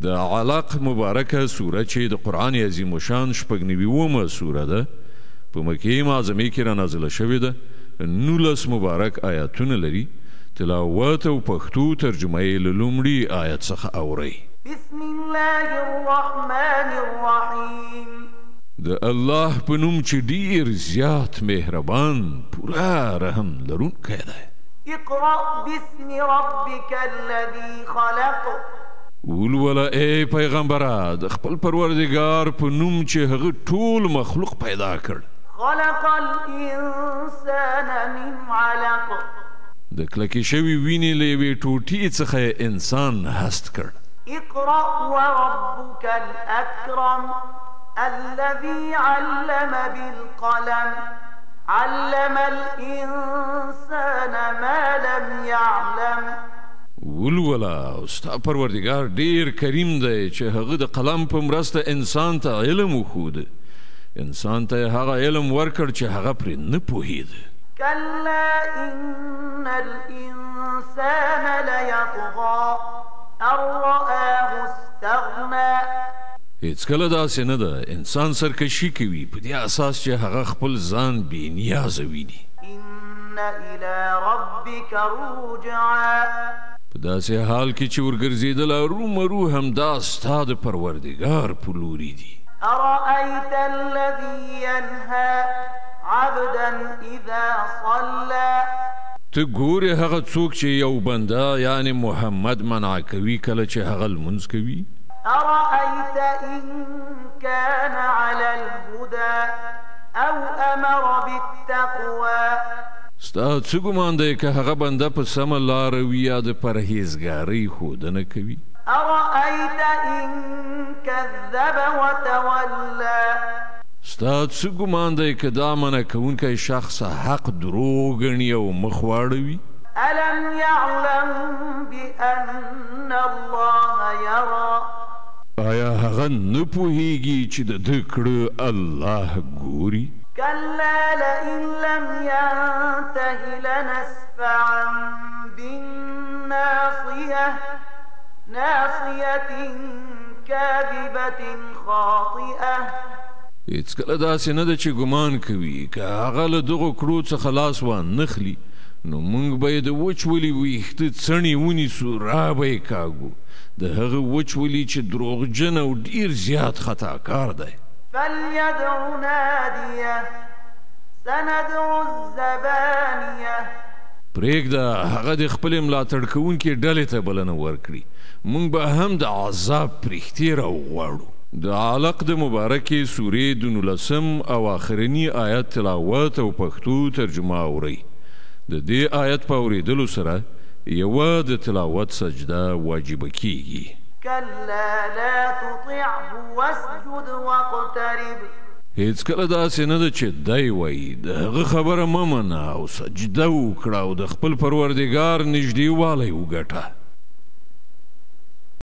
د علق مبارکه سوره چې د قرآن عظیم الشان 90 سوره ده په مکې معظمې کې را نازله شوې ده 19 مبارک آیاتونه لري تلاوت او پښتو ترجمه یې له لومړي آیت څخه اورئ بسم الله الرحمن الرحیم د الله په نوم چې ډیر زیات مهربان پوره رحم لرونکی دی اقرأ باسم ربك الذي خلق ولوله ای پیغمبره د خپل پروردګار په نوم چې هغه ټول مخلوق پیدا کړ خلق الانسان من علق د کلکې شوي وینې له یوې ټوټې څخه انسان هست کړ اقرأ وربك الأكرم الذي علم بالقلم علم الإنسان ما لم يعلم ولوله او ستا پروردګار ډیر کریم دی چې هغه د قلم په مرسته انسان ته علم وښود انسان ته هغه علم ورکړ چې هغه پرې نه پوهېده كلا إن الإنسان ليطغى أن رآه استغنى هیڅکله داسې نه ده انسان سرکشي کوي په دې اساس چې هغه خپل ځان بې نیازه ویني إن إلى ربك رجعا په داسې حال کې چې ورګرځېدل ارومرو همدا ستا د پروردګار په لوري دي أرأيت الذي ينهى عبدا إذا صلى ته ګورې هغه څوک چې یو بنده یعنی محمد منع کوي کله چې هغه لمونځ کوي أرأيت إن كان على الهدى أو أمر بالتقوى ستا څه ګمان دی که هغه بنده په سمه لاره وي یا د پرهیزګارۍ ښودنه کوي أرأيت إن كذب وتولى ستا څه ګمان دی که دا منع کوونکی شخص حق دروغ ګڼي او مخ واړوي ألم يعلم بأن الله يرى آیا هغه نه پوهیږي چې د ده کړه الله ګوري كلا لئن لم ينته لنسفعا بالناصية ناصية كاذبة خاطئة هیڅکله داسې نه ده چې ګمان کوي که هغه له دغو کړو څخه لاس وانخلي نو موږ به یې د وچولي ویښته څڼې ونیسو را به یې کاږو د هغه وچولي چې دروغجن او ډیر زیات خطاکار دی فليدع ناديه سندع الزبانيه پرېږده هغه د خپلې ملاتړ کوونکې ډلې ته بلنه ورکړي موږ به هم د عذاب پرښتې راوغواړو د علق د مبارکې سورې د 19 او آخرني آیت تلاوت او پښتو ترجمه اورئ د دې آیت په اورېدلو سره یوه د تلاوت سجده واجبه کیږي كلا لا تطعه واسجد واقترب هیڅکله داسې نه ده چې دی وایي د هغه خبره مه منه او سجده وکړه او د خپل پروردګار نږدېوالی وګټه